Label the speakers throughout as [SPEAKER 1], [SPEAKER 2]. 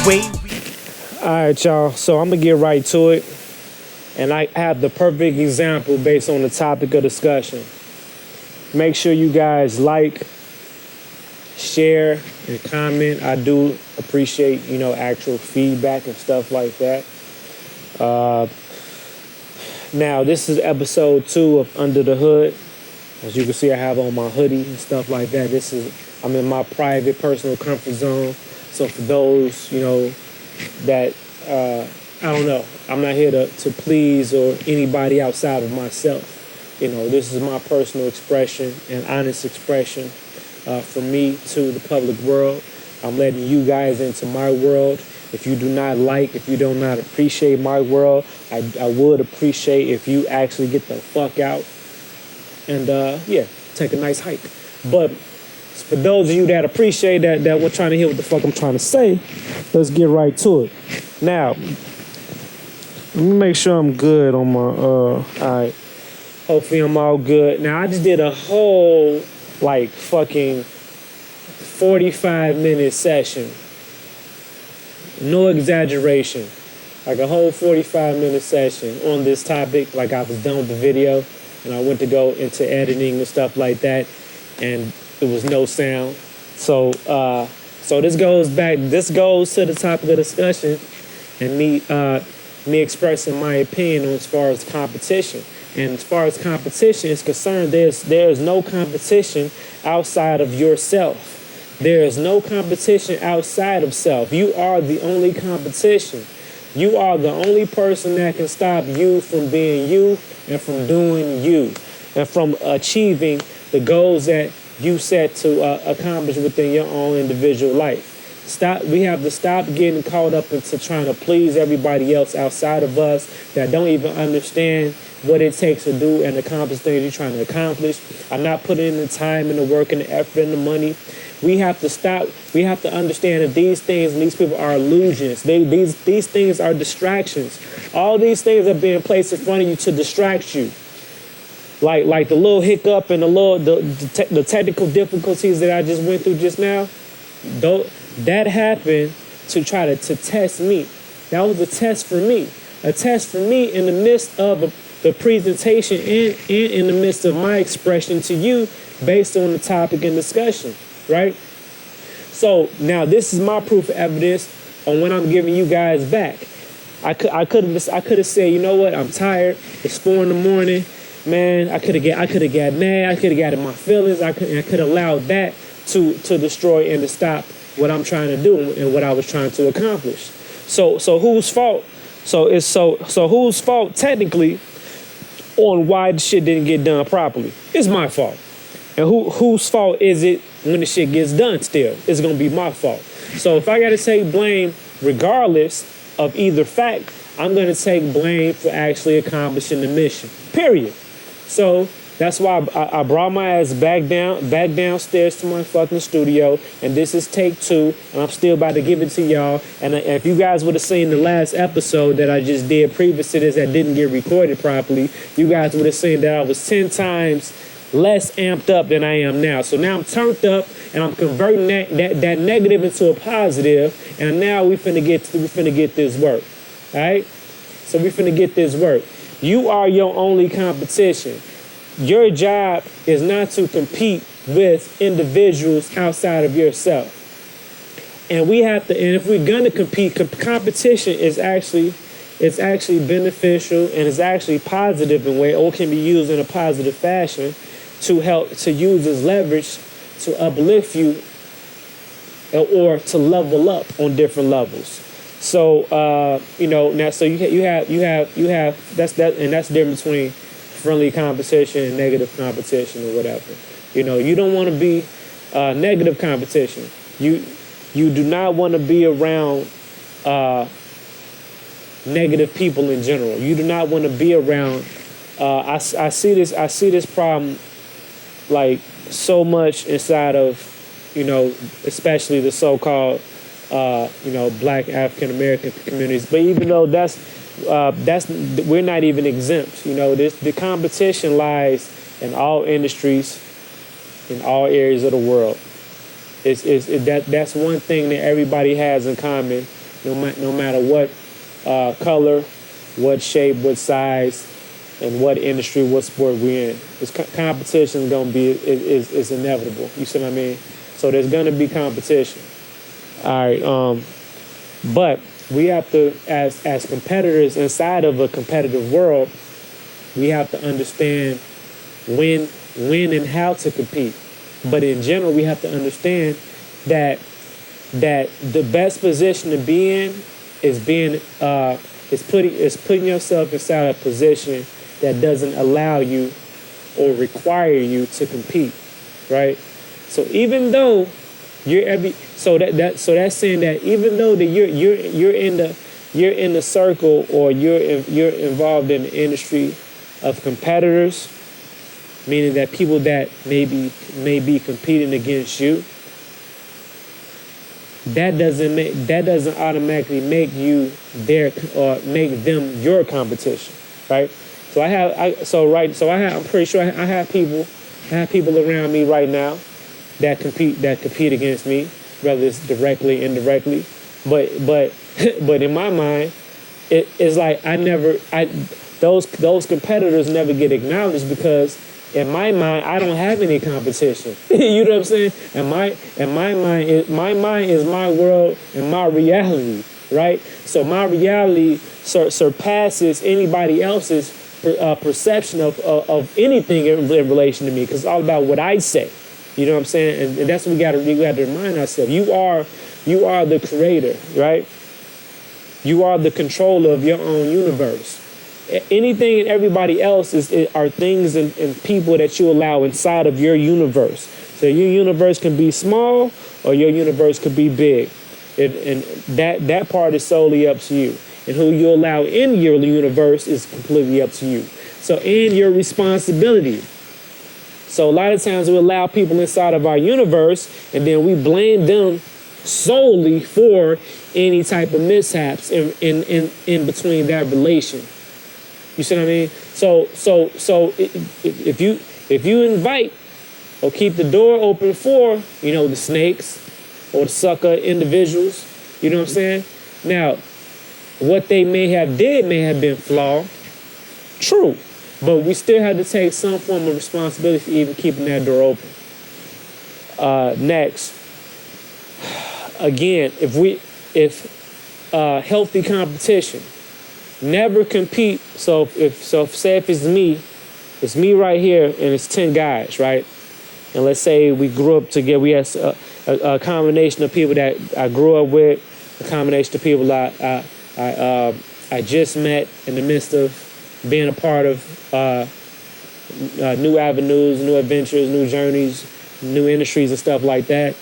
[SPEAKER 1] way.
[SPEAKER 2] All right, y'all. So I'm gonna get right to it, and I have the perfect example based on the topic of discussion. Make sure you guys like, share, and comment. I do appreciate, actual feedback and stuff like that. Now, this is episode 2 of Under the Hood. As you can see, I have on my hoodie and stuff like that. I'm in my private, personal comfort zone. So for those, that, I don't know, I'm not here to please or anybody outside of myself. This is my personal expression and honest expression from me to the public world. I'm letting you guys into my world. If you do not if you do not appreciate my world, I would appreciate if you actually get the fuck out and, take a nice hike. But for those of you that appreciate that we're trying to hear what the fuck I'm trying to say, let's get right to it. Now, let me make sure I'm good on my, all right. Hopefully I'm all good. Now, I just did a whole, fucking 45-minute session. No exaggeration. Like a whole 45-minute session on this topic. Like I was done with the video and I went to go into editing and stuff like that, and there was no sound. So this goes to the topic of discussion and me expressing my opinion on as far as competition. And as far as competition is concerned, there's no competition outside of yourself. There is no competition outside of self. You are the only competition. You are the only person that can stop you from being you and from doing you and from achieving the goals that you set to accomplish within your own individual life. We have to stop getting caught up into trying to please everybody else outside of us that don't even understand what it takes to do and accomplish things you're trying to accomplish. I'm not putting in the time and the work and the effort and the money. We have to stop. We have to understand that these things and these people are illusions. These things are distractions. All these things are being placed in front of you to distract you. Like the little hiccup and the technical difficulties that I just went through just now. That happened to try to test me. That was a test for me. A test for me in the midst of the presentation and in the midst of my expression to you based on the topic and discussion, right? So now this is my proof of evidence on when I'm giving you guys back. I could have said, you know what, I'm tired. It's 4 a.m. Man, I could have got mad. I could have got in my feelings. I could allowed that to destroy and to stop what I'm trying to do and what I was trying to accomplish. So whose fault? So whose fault technically on why the shit didn't get done properly? It's my fault. And whose fault is it when the shit gets done still? It's gonna be my fault. So if I gotta take blame regardless of either fact, I'm gonna take blame for actually accomplishing the mission. Period. So that's why I brought my ass back downstairs to my fucking studio, and this is take 2, and I'm still about to give it to y'all. And if you guys would have seen the last episode that I just did previous to this that didn't get recorded properly, you guys would have seen that I was 10 times less amped up than I am now. So now I'm turned up, and I'm converting that negative into a positive, and now we finna get this work. All right? So we finna get this work. You are your only competition. Your job is not to compete with individuals outside of yourself. And if we're gonna compete, competition is actually beneficial and is actually positive in a way, or can be used in a positive fashion to help to use as leverage to uplift you or to level up on different levels. So now so you have that's the difference between friendly competition and negative competition or whatever. You don't want to be negative competition. You do not want to be around negative people in general. You do not want to be around. I see this problem like so much inside of especially the so-called Black African American communities. But even though we're not even exempt. The competition lies in all industries, in all areas of the world. That's one thing that everybody has in common no matter what color, what shape, what size, and what industry, what sport we're in. Competition is gonna be is inevitable. You see what I mean? So there's gonna be competition. All right. But we have to, as competitors inside of a competitive world, we have to understand when and how to compete. But in general, we have to understand that the best position to be in is putting yourself inside a position that doesn't allow you or require you to compete, right? So even though that's saying that even though that you're in the circle, or you're involved in the industry of competitors, meaning that people that may be competing against you, that doesn't automatically make you their, or make them your competition, right? So I'm pretty sure I have people around me right now that compete against me, whether it's directly, indirectly, but in my mind, it's like those competitors never get acknowledged, because in my mind, I don't have any competition. You know what I'm saying? And my mind is my world and my reality, right? So my reality surpasses anybody else's perception of anything in relation to me, because it's all about what I say. You know what I'm saying? And that's what we got to remind ourselves. You are the creator, right? You are the controller of your own universe. Anything and everybody else are things and people that you allow inside of your universe. So your universe can be small, or your universe could be big. And that part is solely up to you. And who you allow in your universe is completely up to you. So, and your responsibility. So a lot of times we allow people inside of our universe, and then we blame them solely for any type of mishaps in between that relation. You see what I mean? So if you invite or keep the door open for, the snakes or the sucker individuals, you know what I'm saying? Now, what they may have been flawed, true, but we still have to take some form of responsibility for even keeping that door open. Next, again, if healthy competition. Never compete. So if it's me right here, and it's 10 guys, right? And let's say we grew up together. We had a combination of people that I grew up with, a combination of people I just met in the midst of being a part of new avenues, new adventures, new journeys, new industries and stuff like that.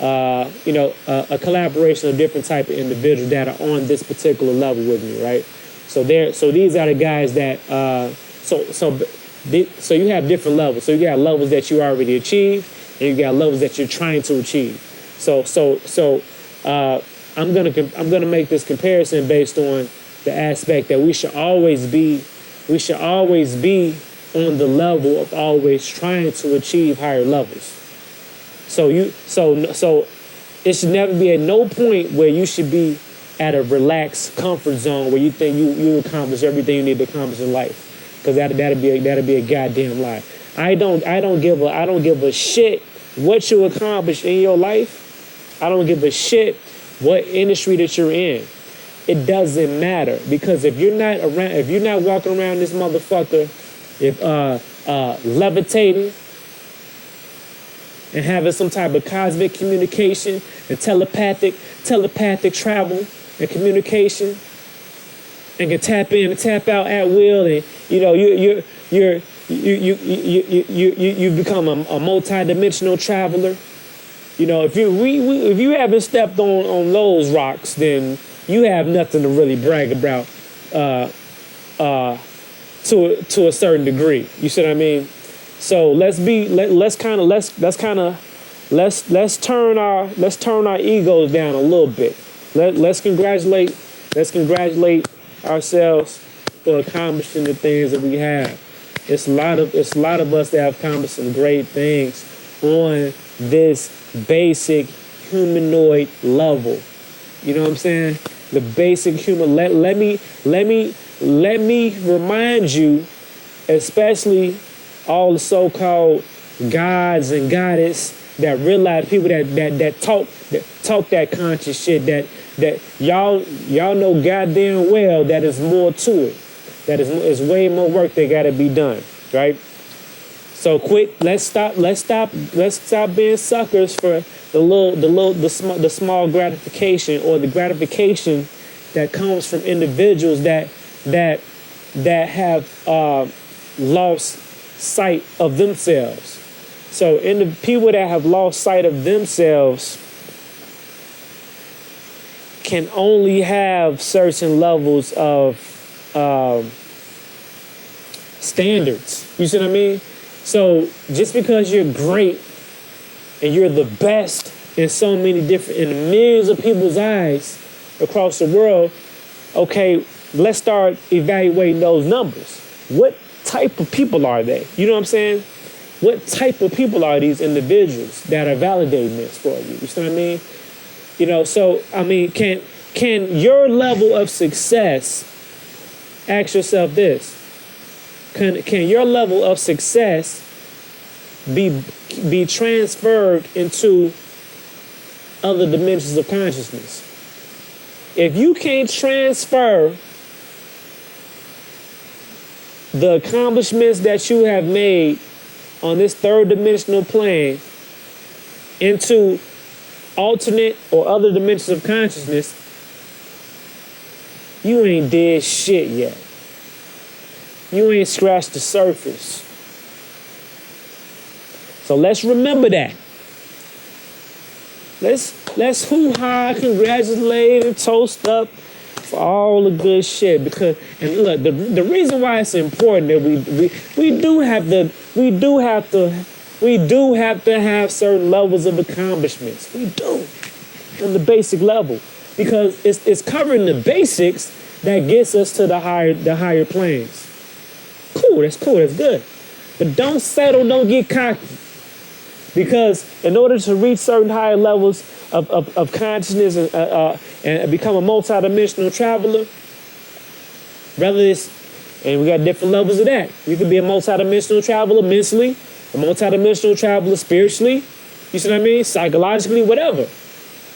[SPEAKER 2] A collaboration of different type of individuals that are on this particular level with me, right? So these are the guys that so you have different levels. So you got levels that you already achieved, and you got levels that you're trying to achieve. So I'm gonna make this comparison based on the aspect that we should always be on the level of always trying to achieve higher levels. So it should never be at no point where you should be at a relaxed comfort zone where you think you accomplish everything you need to accomplish in life, because that'd be a goddamn lie. I don't give a shit what you accomplish in your life. I don't give a shit what industry that you're in. It doesn't matter, because if you're not walking around this motherfucker, levitating and having some type of cosmic communication and telepathic travel and communication, and can tap in and tap out at will, and you become a multi-dimensional traveler. If you haven't stepped on those rocks, then you have nothing to really brag about to a certain degree. You see what I mean? So let's turn our egos down a little bit. Let's congratulate ourselves for accomplishing the things that we have. It's a lot of us that have accomplished some great things on this basic humanoid level. You know what I'm saying? The basic human. Let me remind you, especially all the so-called gods and goddess that realize, people that talk that conscious shit, that y'all know goddamn well that is more to it. That is way more work that gotta be done, right? So let's stop being suckers for the small gratification, or the gratification that comes from individuals that have lost sight of themselves. So in the people that have lost sight of themselves can only have certain levels of standards. You see what I mean? So just because you're great and you're the best in so many different, in millions of people's eyes across the world, okay, let's start evaluating those numbers. What type of people are they? You know what I'm saying? What type of people are these individuals that are validating this for you? You see what I mean? You know, so, I mean, can your level of success, ask yourself this, can your level of success be transferred into other dimensions of consciousness? If you can't transfer the accomplishments that you have made on this third dimensional plane into alternate or other dimensions of consciousness, you ain't did shit yet. You ain't scratched the surface. So let's remember that. Let's hoo-ha, congratulate, and toast up for all the good shit. Because, and look, the reason why it's important that we do have to have certain levels of accomplishments. We do, on the basic level, because it's covering the basics that gets us to the higher planes. Cool, that's good. But don't settle, don't get cocky. Because in order to reach certain higher levels of consciousness and become a multidimensional traveler, whether it's, and we got different levels of that. You can be a multidimensional traveler mentally, a multidimensional traveler spiritually, you see what I mean? Psychologically, whatever.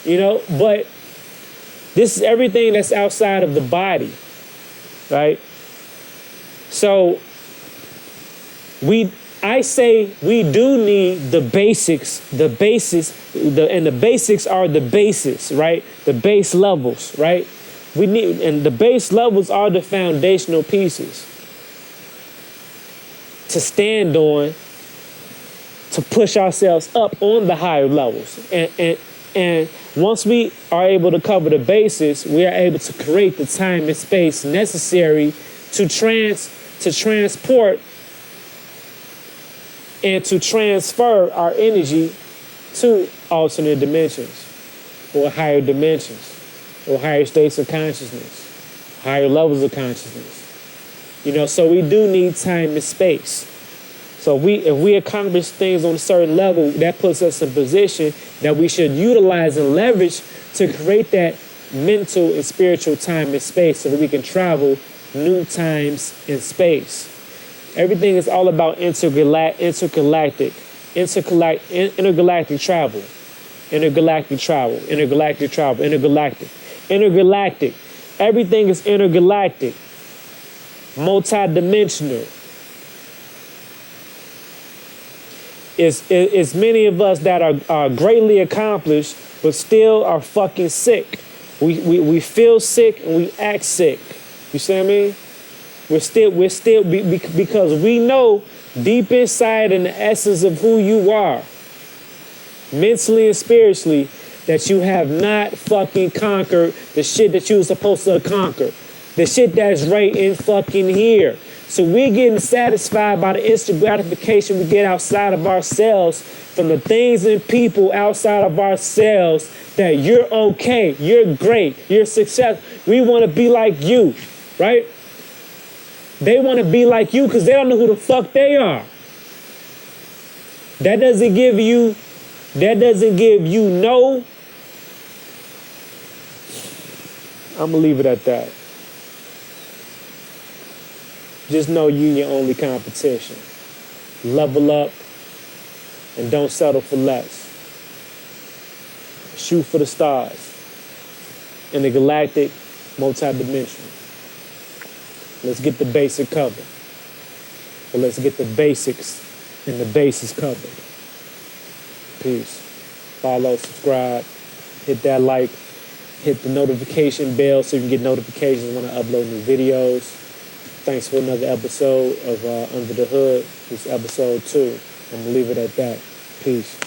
[SPEAKER 2] You know, but this is everything that's outside of the body, right? So I say we do need the basics, and the basics are the basis, right? The base levels, right? And the base levels are the foundational pieces to stand on, to push ourselves up on the higher levels. And once we are able to cover the basis, we are able to create the time and space necessary to transport and to transfer our energy to alternate dimensions, or higher dimensions, or higher states of consciousness, higher levels of consciousness. You know, so we do need time and space. So if we accomplish things on a certain level, that puts us in a position that we should utilize and leverage to create that mental and spiritual time and space so that we can travel new times and space. Everything is all about intergalactic travel. Everything is intergalactic, multidimensional. It's many of us that are greatly accomplished, but still are fucking sick. We feel sick and we act sick. You see what I mean? We're still because we know deep inside in the essence of who you are, mentally and spiritually, that you have not fucking conquered the shit that you were supposed to conquer. The shit that's right in fucking here. So we're getting satisfied by the instant gratification we get outside of ourselves from the things and people outside of ourselves, that you're okay, you're great, you're successful. We want to be like you, right? They want to be like you because they don't know who the fuck they are. That doesn't give you no I'm gonna leave it at that. Just know you your only competition. Level up and don't settle for less. Shoot for the stars in the galactic, multi-dimensional. Let's get the basic covered. But let's get the basics and the bases covered. Peace. Follow, subscribe, hit that like, hit the notification bell so you can get notifications when I upload new videos. Thanks for another episode of Under the Hood. This is episode 2. I'm going to leave it at that. Peace.